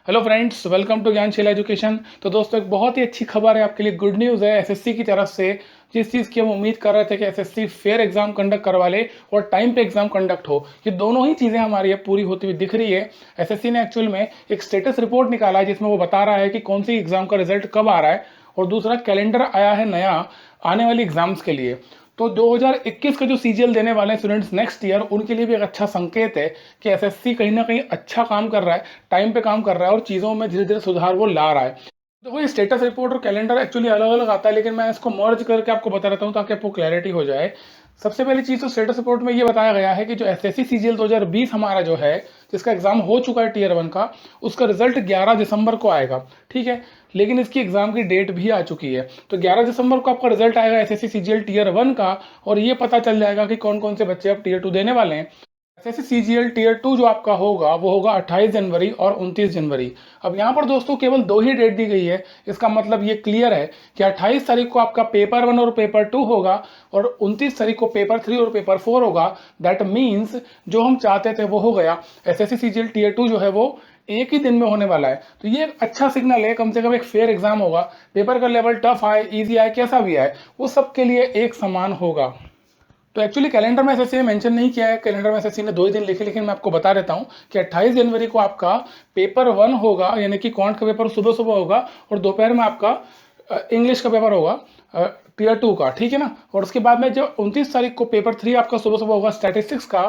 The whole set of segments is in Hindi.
Hello friends, welcome to Gyansheel education. तो दोस्तों, एक बहुत ही अच्छी खबर है आपके लिए, गुड न्यूज़ है एसएससी की तरफ से। जिस चीज़ की हम उम्मीद कर रहे थे कि एसएससी फेयर एग्जाम कंडक्ट करवा ले और टाइम पे एग्जाम कंडक्ट हो, ये दोनों ही चीज़ें हमारी अब पूरी होती हुई दिख रही है। एसएससी ने एक्चुअल में एक स्टेटस रिपोर्ट निकाला है जिसमें वो बता रहा है कि कौन सी एग्जाम का रिजल्ट कब आ रहा है, और दूसरा कैलेंडर आया है नया आने वाली एग्जाम्स के लिए। तो 2021 का जो सीजीएल देने वाले हैं स्टूडेंट्स नेक्स्ट ईयर, उनके लिए भी एक अच्छा संकेत है कि एसएससी कहीं ना कहीं अच्छा काम कर रहा है, टाइम पे काम कर रहा है और चीज़ों में धीरे धीरे सुधार वो ला रहा है। देखो, ये स्टेटस रिपोर्ट और कैलेंडर एक्चुअली अलग अलग आता है, लेकिन मैं इसको मर्ज करके आपको बता रहता हूँ ताकि आपको क्लैरिटी हो जाए। सबसे पहली चीज़ तो स्टेटस रिपोर्ट में ये बताया गया है कि जो एसएससी सीजीएल 2020 हमारा जो है, जिसका एग्जाम हो चुका है टीयर 1 का, उसका रिजल्ट 11 दिसंबर को आएगा। ठीक है, लेकिन इसकी एग्जाम की डेट भी आ चुकी है। तो 11 दिसंबर को आपका रिजल्ट आएगा एसएससी सीजीएल टीयर 1 का, और ये पता चल जाएगा कि कौन कौन से बच्चे अब टीयर 2 देने वाले हैं। एसएससी सीजीएल टीयर 2 जो आपका होगा वो होगा 28 जनवरी और 29 जनवरी। अब यहाँ पर दोस्तों केवल दो ही डेट दी गई है। इसका मतलब ये क्लियर है कि 28 तारीख को आपका पेपर 1 और पेपर 2 होगा, और 29 तारीख को पेपर 3 और पेपर 4 होगा। दैट मीन्स जो हम चाहते थे वो हो गया। एसएससी सीजीएल टीयर 2 जो है वो एक ही दिन में होने वाला है। तो ये एक अच्छा सिग्नल है, कम से कम एक फेयर एग्जाम होगा। पेपर का लेवल टफ आए, ईजी आए, कैसा भी आए, वो सबके लिए एक समान होगा। तो एक्चुअली कैलेंडर में एसएससी ने मेंशन नहीं किया है, कैलेंडर में एसएससी ने 2 ही दिन लिखे, लेकिन मैं आपको बता देता हूँ कि 28 जनवरी को आपका पेपर 1 होगा, यानी कि क्वांट का पेपर सुबह सुबह होगा, और दोपहर में आपका इंग्लिश का पेपर होगा टीयर 2 का। ठीक है ना। और उसके बाद में जो 29 तारीख को पेपर 3 आपका सुबह सुबह होगा स्टैटिस्टिक्स का,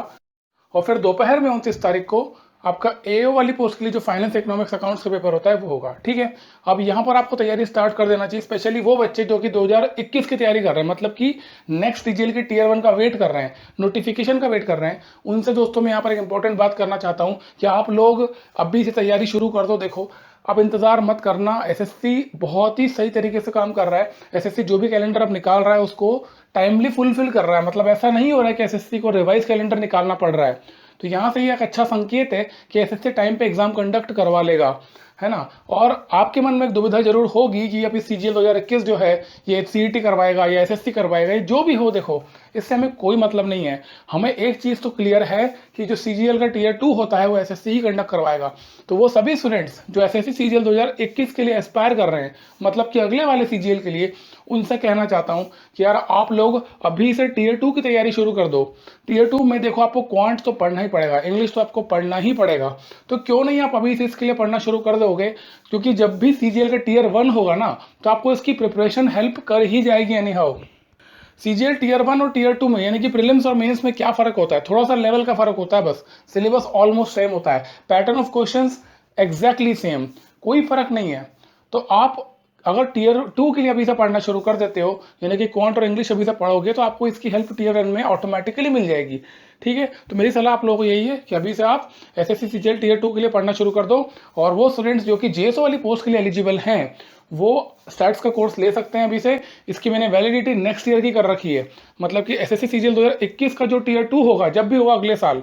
और फिर दोपहर में 29 तारीख को आपका एओ वाली पोस्ट के लिए जो फाइनेंस इकोनॉमिक्स अकाउंट्स का पेपर होता है वो होगा। ठीक है। अब यहाँ पर आपको तैयारी स्टार्ट कर देना चाहिए, स्पेशली वो बच्चे जो कि 2021 की तैयारी कर रहे हैं, मतलब कि नेक्स्ट सीजीएल की टीयर 1 का वेट कर रहे हैं, नोटिफिकेशन का वेट कर रहे हैं। उनसे दोस्तों मैं यहाँ पर एक इंपॉर्टेंट बात करना चाहता हूँ कि आप लोग अभी से तैयारी शुरू कर दो। देखो, अब इंतजार मत करना, एसएससी बहुत ही सही तरीके से काम कर रहा है। एसएससी जो भी कैलेंडर अब निकाल रहा है उसको टाइमली फुलफिल कर रहा है। मतलब ऐसा नहीं हो रहा है कि एसएससी को रिवाइज कैलेंडर निकालना पड़ रहा है। तो यहाँ से ये एक अच्छा संकेत है कि एसएससी टाइम पे एग्जाम कंडक्ट करवा लेगा, है ना। और आपके मन में एक दुविधा जरूर होगी कि अभी सीजीएल 2021 जो है ये सीईटी करवाएगा या एसएससी करवाएगा, ये जो भी हो, देखो इससे हमें कोई मतलब नहीं है। हमें एक चीज़ तो क्लियर है कि जो सीजीएल का टीयर 2 होता है वो एसएससी ही कंडक्ट करवाएगा। तो वो सभी स्टूडेंट्स जो एसएससी सीजीएल 2021 के लिए एस्पायर कर रहे हैं, मतलब कि अगले वाले सीजीएल के लिए, उनसे कहना चाहता हूँ कि यार आप लोग अभी से टीयर 2 की तैयारी शुरू कर दो। टीयर 2 में देखो आपको क्वांट तो पढ़ना ही पड़ेगा, इंग्लिश तो आपको पढ़ना ही पड़ेगा। तो क्यों नहीं आप अभी से इसके लिए पढ़ना शुरू कर दोगे, क्योंकि जब भी सीजीएल का टीयर 1 होगा ना, तो आपको इसकी प्रिपरेशन हेल्प कर ही जाएगी एनी हाउ। सीजीएल टीयर 1 और टीयर 2 में, यानी कि प्रीलिम्स और मेंस में क्या फर्क होता है, थोड़ा सा लेवल का फर्क होता है बस। सिलेबस ऑलमोस्ट सेम होता है, pattern of questions exactly same, कोई फर्क नहीं है। तो आप अगर टीयर 2 के लिए अभी से पढ़ना शुरू कर देते हो, यानी कि क्वांट और इंग्लिश अभी से पढ़ोगे, तो आपको इसकी हेल्प टीयर 1 में ऑटोमेटिकली मिल जाएगी। ठीक है। तो मेरी सलाह आप लोगों को यही है कि अभी से आप एसएससी सीजीएल टीयर 2 के लिए पढ़ना शुरू कर दो। और वो स्टूडेंट्स जो कि जेएसओ वाली पोस्ट के लिए एलिजिबल हैं, वो स्टैट्स का कोर्स ले सकते हैं अभी से। इसकी मैंने वैलिडिटी नेक्स्ट ईयर की कर रखी है, मतलब कि एसएससी सीजीएल 2021 का जो टीयर 2 होगा, जब भी होगा अगले साल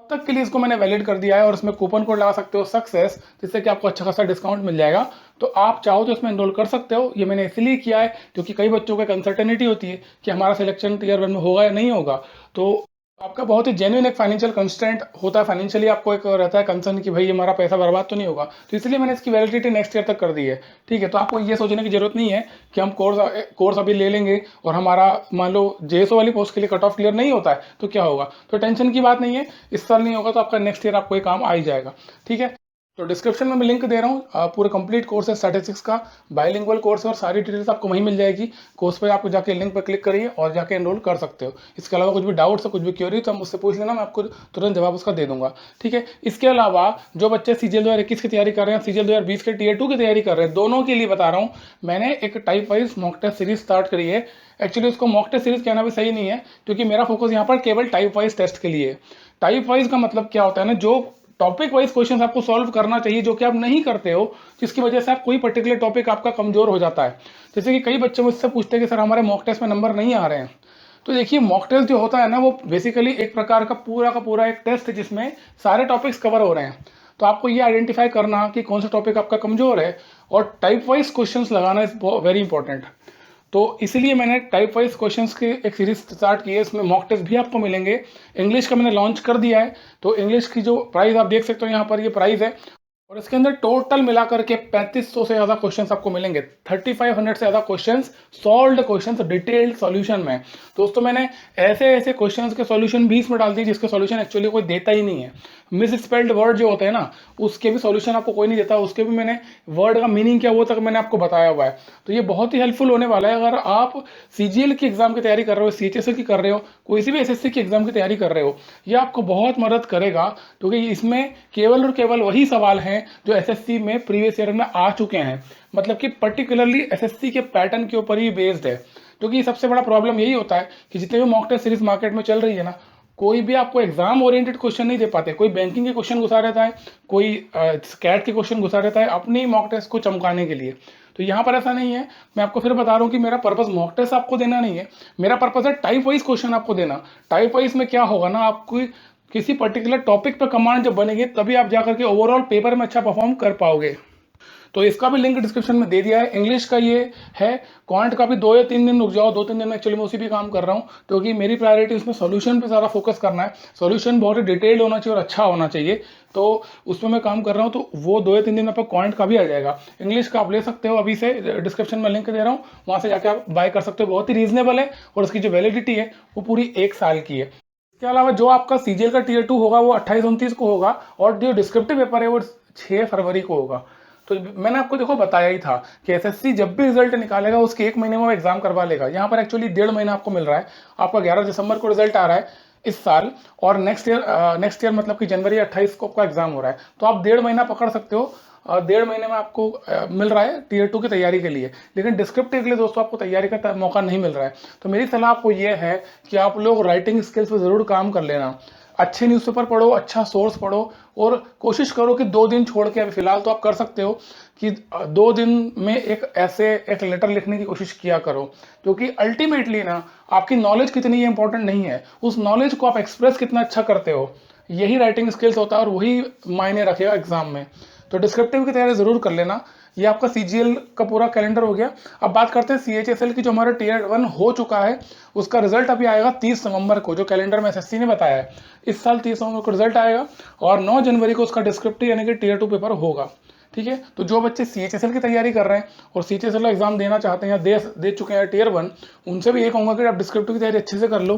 तक के लिए इसको मैंने वैलिड कर दिया है। और इसमें कूपन कोड लगा सकते हो सक्सेस, जिससे कि आपको अच्छा खासा डिस्काउंट मिल जाएगा। तो आप चाहो तो इसमें एनरोल कर सकते हो। ये मैंने इसलिए किया है क्योंकि कई बच्चों को अनसर्टेनिटी होती है कि हमारा सिलेक्शन टीयर 1 में होगा या नहीं होगा। तो आपका बहुत ही जेन्युइन एक फाइनेंशियल कंस्ट्रेंट होता है, फाइनेंशियली आपको एक रहता है कंसर्न कि भाई हमारा पैसा बर्बाद तो नहीं होगा। तो इसलिए मैंने इसकी वैलिडिटी नेक्स्ट ईयर तक कर दी है। ठीक है। तो आपको ये सोचने की जरूरत नहीं है कि हम कोर्स अभी ले लेंगे और हमारा मान लो जेएसओ वाली पोस्ट के लिए कट ऑफ क्लियर नहीं होता है तो क्या होगा। तो टेंशन की बात नहीं है, इस साल नहीं होगा तो आपका नेक्स्ट ईयर आपको ये काम आ ही जाएगा। ठीक है। तो डिस्क्रिप्शन में मैं लिंक दे रहा हूँ, पूरा कंप्लीट कोर्स है स्टैटिस्टिक्स का, बाइलिंगुअल कोर्स है, और सारी डिटेल्स आपको वहीं मिल जाएगी। कोर्स पे आपको जाके लिंक पर क्लिक करिए और जाके एनरोल कर सकते हो। इसके अलावा कुछ भी डाउट्स है, कुछ भी क्वेरी तो मुझसे पूछ लेना, मैं आपको तुरंत जवाब उसका दे दूंगा। ठीक है। इसके अलावा जो बच्चे सीजीएल 2021 की तैयारी कर रहे हैं, सीजीएल 2020 के टीयर 2 की तैयारी कर रहे हैं, दोनों के लिए बता रहा हूँ, मैंने एक type wise mock test series start करी है। एक्चुअली उसको मॉक टेस्ट सीरीज कहना भी सही नहीं है, क्योंकि मेरा फोकस यहाँ पर केवल टाइप वाइज टेस्ट के लिए। टाइप वाइज का मतलब क्या होता है ना, जो टॉपिक वाइज क्वेश्चन आपको सॉल्व करना चाहिए, जो कि आप नहीं करते हो, जिसकी वजह से आप कोई पर्टिकुलर टॉपिक आपका कमजोर हो जाता है। जैसे कि कई बच्चे मुझसे पूछते हैं कि सर हमारे मॉक टेस्ट में नंबर नहीं आ रहे हैं। तो देखिए, मॉक टेस्ट जो होता है ना, वो बेसिकली एक प्रकार का पूरा एक टेस्ट है जिसमें सारे टॉपिक्स कवर हो रहे हैं। तो आपको ये आइडेंटिफाई करना कि कौन सा टॉपिक आपका कमजोर है, और टाइप वाइज क्वेश्चंस लगाना इज वेरी इंपॉर्टेंट। तो इसीलिए मैंने टाइप वाइज क्वेश्चंस की एक सीरीज स्टार्ट की है। इसमें मॉक टेस्ट भी आपको मिलेंगे। इंग्लिश का मैंने लॉन्च कर दिया है। तो इंग्लिश की जो प्राइस आप देख सकते हो यहाँ पर, ये प्राइस है और इसके अंदर टोटल मिलाकर के 3500 से ज़्यादा क्वेश्चंस आपको मिलेंगे, 3500 से ज़्यादा questions, solved questions detailed solution में। दोस्तों मैंने ऐसे ऐसे क्वेश्चंस के सॉल्यूशन भी इसमें डाल दिए जिसके सॉल्यूशन एक्चुअली कोई देता ही नहीं है। मिस स्पेल्ड वर्ड जो होते हैं ना, उसके भी सॉल्यूशन आपको कोई नहीं देता, उसके भी मैंने वर्ड का मीनिंग क्या वो तक मैंने आपको बताया हुआ है। तो ये बहुत ही हेल्पफुल होने वाला है अगर आप सीजीएल की एग्जाम की तैयारी कर रहे हो, सीएचएसएल की कर रहे हो, कोई सी भी एसएससी की एग्जाम की तैयारी कर रहे हो, ये आपको बहुत मदद करेगा, क्योंकि इसमें केवल और केवल वही सवाल हैं जो एसएससी में प्रीवियस ईयर में आ चुके हैं, मतलब कि पर्टिकुलरली एसएससी के पैटर्न के ऊपर ही बेस्ड है। क्योंकि सबसे बड़ा प्रॉब्लम यही होता है कि जितने भी मॉक टेस्ट सीरीज मार्केट में चल रही है ना, कोई भी आपको एग्जाम ओरिएंटेड क्वेश्चन नहीं दे पाते। कोई बैंकिंग के क्वेश्चन घुसा रहता है, कोई स्कैट के क्वेश्चन घुसा रहता है अपनी मॉक टेस्ट को चमकाने के लिए। तो यहाँ पर ऐसा नहीं है। मैं आपको फिर बता रहा हूँ कि मेरा पर्पस मॉक टेस्ट आपको देना नहीं है, मेरा पर्पस है टाइप वाइज क्वेश्चन आपको देना। टाइप वाइज में क्या होगा ना, आपको किसी पर्टिकुलर टॉपिक पर कमांड जब बनेगी तभी आप जाकर के ओवरऑल पेपर में अच्छा परफॉर्म कर पाओगे। तो इसका भी लिंक डिस्क्रिप्शन में दे दिया है। इंग्लिश का ये है, क्वांट का भी 2 या 3 दिन रुक जाओ, 2-3 दिन में एक्चुअली मैं उसी भी काम कर रहा हूँ, क्योंकि मेरी प्रायोरिटी इसमें सॉल्यूशन पे ज़्यादा फोकस करना है। सॉल्यूशन बहुत ही डिटेल्ड होना चाहिए और अच्छा होना चाहिए, तो उसमें मैं काम कर रहा हूँ। तो वो 2 या 3 दिन में आपको क्वांट का भी आ जाएगा। इंग्लिश का आप ले सकते हो, अभी से डिस्क्रिप्शन में लिंक दे रहा हूँ, वहाँ से जाकर आप बाय कर सकते हो। बहुत ही रीजनेबल है और उसकी जो वैलिडिटी है वो पूरी 1 साल की है। इसके अलावा जो आपका सीजीएल का टीयर 2 होगा वो 28-29 को होगा, और जो डिस्क्रिप्टिव पेपर है वो 6 फरवरी को होगा। तो मैंने आपको देखो बताया ही था कि एसएससी जब भी रिजल्ट निकालेगा उसके 1 महीने में वो एग्जाम करवा लेगा। यहाँ पर एक्चुअली 1.5 महीना आपको मिल रहा है। आपका 11 दिसंबर को रिजल्ट आ रहा है इस साल, और नेक्स्ट ईयर मतलब कि जनवरी 28 को आपका एग्जाम हो रहा है। तो आप 1.5 महीना पकड़ सकते हो, 1.5 महीने में आपको मिल रहा है टीयर 2 की तैयारी के लिए। लेकिन डिस्क्रिप्टिव के लिए दोस्तों आपको तैयारी का मौका नहीं मिल रहा है। तो मेरी सलाह आपको ये है कि आप लोग राइटिंग स्किल्स पर ज़रूर काम कर लेना। अच्छे न्यूज़पेपर पढ़ो, अच्छा सोर्स पढ़ो, और कोशिश करो कि 2 दिन छोड़ के, अभी फिलहाल तो आप कर सकते हो कि 2 दिन में एक लेटर लिखने की कोशिश किया करो। क्योंकि अल्टीमेटली ना आपकी नॉलेज कितनी है इंपॉर्टेंट नहीं है, उस नॉलेज को आप एक्सप्रेस कितना अच्छा करते हो, यही राइटिंग स्किल्स होता है और वही मायने रखेगा एग्जाम में। तो डिस्क्रिप्टिव की तैयारी जरूर कर लेना। ये आपका सीजीएल का पूरा कैलेंडर हो गया। अब बात करते हैं सीएचएसएल की, जो हमारा टीयर 1 हो चुका है उसका रिजल्ट अभी आएगा 30 नवंबर को, जो कैलेंडर में एसएससी ने बताया है। इस साल 30 नवंबर को रिजल्ट आएगा और 9 जनवरी को उसका डिस्क्रिप्टिव यानी कि टीयर 2 पेपर होगा। ठीक है, तो जो बच्चे सीएचएसएल की तैयारी कर रहे हैं और सीएचएसएल का एग्जाम देना चाहते हैं या दे चुके हैं टीयर 1, उनसे भी ये कहूँगा कि आप डिस्क्रिप्टिव की तैयारी अच्छे से कर लो।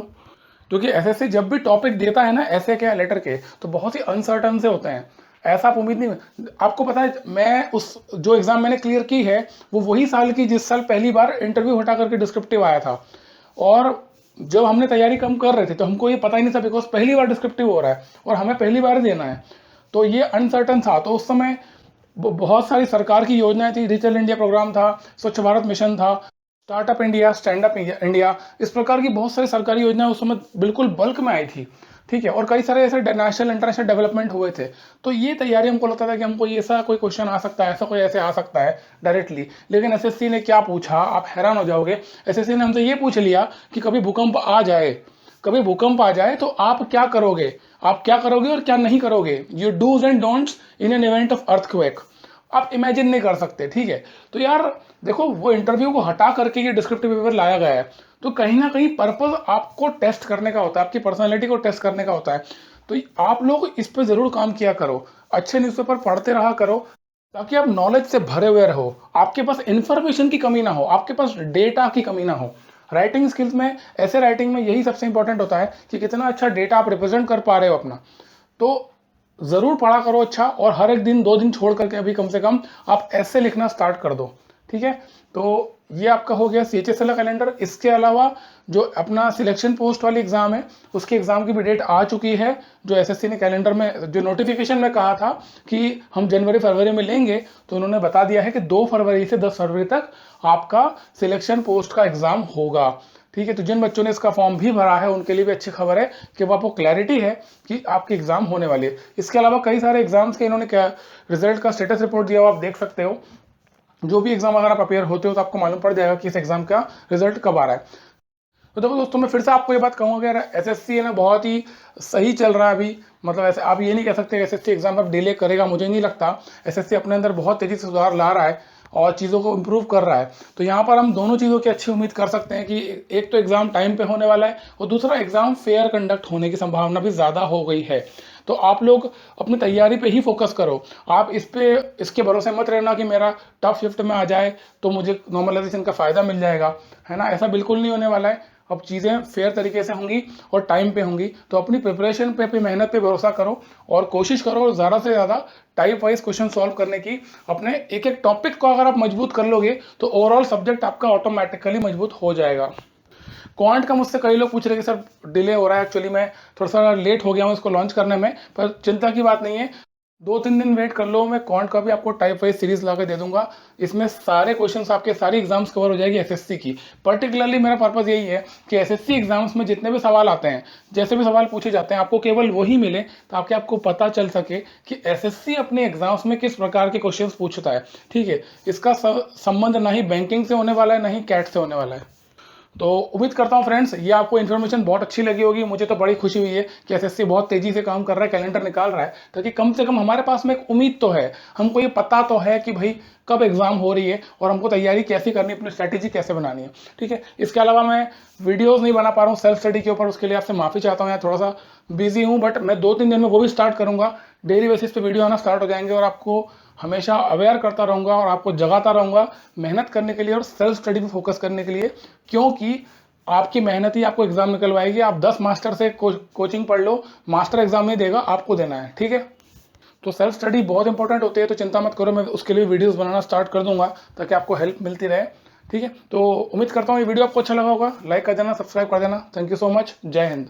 क्योंकि एसएससी जब भी टॉपिक देता है ना ऐसे क्या लेटर के, तो बहुत ही अनसर्टन से होते हैं। ऐसा आप उम्मीद नहीं, आपको पता है मैं उस जो एग्जाम मैंने क्लियर की है वो वही साल की जिस साल पहली बार इंटरव्यू हटा करके डिस्क्रिप्टिव आया था। और जब हमने तैयारी कम कर रहे थे तो हमको ये पता ही नहीं था, बिकॉज पहली बार डिस्क्रिप्टिव हो रहा है और हमें पहली बार देना है, तो ये अनसर्टन था। तो उस समय बहुत सारी सरकार की योजनाएं थी, डिजिटल इंडिया प्रोग्राम था, स्वच्छ भारत मिशन था, startup India, stand up India, इस प्रकार की बहुत सारी सरकारी योजनाएं उस समय बिल्कुल बल्क में आई थी। ठीक है, और कई सारे ऐसे नेशनल इंटरनेशनल डेवलपमेंट हुए थे। तो ये तैयारी हमको लगता था कि हमको ऐसा कोई क्वेश्चन आ सकता है, ऐसा कोई ऐसे आ सकता है डायरेक्टली। लेकिन एसएससी ने क्या पूछा, आप हैरान हो जाओगे। एसएससी ने हमसे ये पूछ लिया कि कभी भूकंप आ जाए, कभी भूकंप आ जाए तो आप क्या करोगे, आप क्या करोगे और क्या नहीं करोगे, ये do's and don'ts in an event of earthquake. आप इमेजिन नहीं कर सकते। ठीक है, तो यार देखो वो इंटरव्यू को हटा करके ये डिस्क्रिप्टिव पेपर लाया गया है, तो कहीं ना कहीं पर्पस आपको टेस्ट करने का होता है, आपकी पर्सनैलिटी को टेस्ट करने का होता है। तो आप लोग इस पर जरूर काम किया करो, अच्छे न्यूज़पेपर पढ़ते रहा करो, ताकि आप नॉलेज से भरे हुए रहो, आपके पास इंफॉर्मेशन की कमी ना हो, आपके पास डेटा की कमी ना हो। राइटिंग स्किल्स में, ऐसे राइटिंग में यही सबसे इंपॉर्टेंट होता है कि कितना अच्छा डेटा आप रिप्रेजेंट कर पा रहे हो अपना। तो ज़रूर पढ़ा करो अच्छा, और हर एक दिन 2 दिन छोड़ करके अभी कम से कम आप ऐसे लिखना स्टार्ट कर दो। ठीक है, तो ये आपका हो गया सीएचएसएल का कैलेंडर। इसके अलावा जो अपना सिलेक्शन पोस्ट वाली एग्जाम है उसकी एग्जाम की भी डेट आ चुकी है, जो एसएससी ने कैलेंडर में जो नोटिफिकेशन में कहा था कि हम जनवरी फरवरी में लेंगे, तो उन्होंने बता दिया है कि 2 फरवरी से 10 फरवरी तक आपका सिलेक्शन पोस्ट का एग्जाम होगा। ठीक है, तो जिन बच्चों ने इसका फॉर्म भी भरा है उनके लिए भी अच्छी खबर है कि अब आपको क्लैरिटी है कि आपके एग्जाम होने वाली है। इसके अलावा कई सारे एग्जाम्स के इन्होंने क्या रिजल्ट का स्टेटस रिपोर्ट दिया हुआ, आप देख सकते हो। जो भी एग्जाम अगर आप अपेयर होते हो तो आपको मालूम पड़ जाएगा कि इस एग्जाम का रिजल्ट कब आ रहा है। तो देखो दोस्तों, मैं फिर से आपको ये बात कहूँगा कि यार एसएससी है ना बहुत ही सही चल रहा है अभी। मतलब ऐसे आप ये नहीं कह सकते एसएससी एग्जाम अब डिले करेगा, मुझे नहीं लगता। एसएससी अपने अंदर बहुत तेजी से सुधार ला रहा है और चीज़ों को इम्प्रूव कर रहा है। तो यहाँ पर हम दोनों चीज़ों की अच्छी उम्मीद कर सकते हैं कि एक तो एग्ज़ाम टाइम पे होने वाला है और दूसरा एग्ज़ाम फेयर कंडक्ट होने की संभावना भी ज़्यादा हो गई है। तो आप लोग अपनी तैयारी पे ही फोकस करो। आप इसके भरोसे मत रहना कि मेरा टफ शिफ्ट में आ जाए तो मुझे नॉर्मलाइजेशन का फ़ायदा मिल जाएगा, है ना। ऐसा बिल्कुल नहीं होने वाला है। अब चीज़ें फेयर तरीके से होंगी और टाइम पे होंगी। तो अपनी प्रिपरेशन पे, अपनी मेहनत पे भरोसा करो और कोशिश करो ज़्यादा से ज़्यादा टाइप वाइज क्वेश्चन सॉल्व करने की। अपने एक एक टॉपिक को अगर आप मजबूत कर लोगे तो ओवरऑल सब्जेक्ट आपका ऑटोमेटिकली मजबूत हो जाएगा। क्वांट का मुझसे कई लोग पूछ रहे हैं कि सर डिले हो रहा है, एक्चुअली मैं थोड़ा सा लेट हो गया हूँ इसको लॉन्च करने में, पर चिंता की बात नहीं है। 2-3 दिन वेट कर लो, मैं क्वांट का भी आपको टाइप वाइज सीरीज ला के दे दूंगा। इसमें सारे क्वेश्चंस आपके सारी एग्जाम्स कवर हो जाएगी एसएससी की। पर्टिकुलरली मेरा पर्पस यही है कि एसएससी एग्जाम्स में जितने भी सवाल आते हैं, जैसे भी सवाल पूछे जाते हैं, आपको केवल वही मिले ताकि आपको पता चल सके कि एसएससी अपने एग्जाम्स में किस प्रकार के क्वेश्चंस पूछता है। ठीक है, इसका संबंध ना ही बैंकिंग से होने वाला है, ना ही कैट से होने वाला है। तो उम्मीद करता हूँ फ्रेंड्स ये आपको इन्फॉर्मेशन बहुत अच्छी लगी होगी। मुझे तो बड़ी खुशी हुई है कि एसएससी बहुत तेजी से काम कर रहा है, कैलेंडर निकाल रहा है, ताकि कम से कम हमारे पास में एक उम्मीद तो है, हमको ये पता तो है कि भाई कब एग्जाम हो रही है और हमको तैयारी कैसे करनी है, अपनी स्ट्रैटेजी कैसे बनानी है। ठीक है, इसके अलावा मैं वीडियोस नहीं बना पा रहा हूँ सेल्फ स्टडी के ऊपर, उसके लिए आपसे माफ़ी चाहता हूँ। यार थोड़ा सा बिजी हूँ, बट मैं 2-3 दिन में वो भी स्टार्ट करूँगा। डेली बेसिस पे वीडियो आना स्टार्ट हो जाएंगे और आपको हमेशा अवेयर करता रहूँगा और आपको जगाता रहूँगा मेहनत करने के लिए और सेल्फ स्टडी पे फोकस करने के लिए। क्योंकि आपकी मेहनत ही आपको एग्जाम निकलवाएगी। आप 10 मास्टर से कोचिंग पढ़ लो, मास्टर एग्जाम नहीं देगा, आपको देना है। ठीक है, तो सेल्फ स्टडी बहुत इंपॉर्टेंट होती है, तो चिंता मत करो, मैं उसके लिए वीडियोस बनाना स्टार्ट कर दूंगा ताकि आपको हेल्प मिलती रहे। ठीक है, तो उम्मीद करता हूँ ये वीडियो आपको अच्छा लगा होगा। लाइक कर देना, सब्सक्राइब कर देना। Thank you so much. जय हिंद।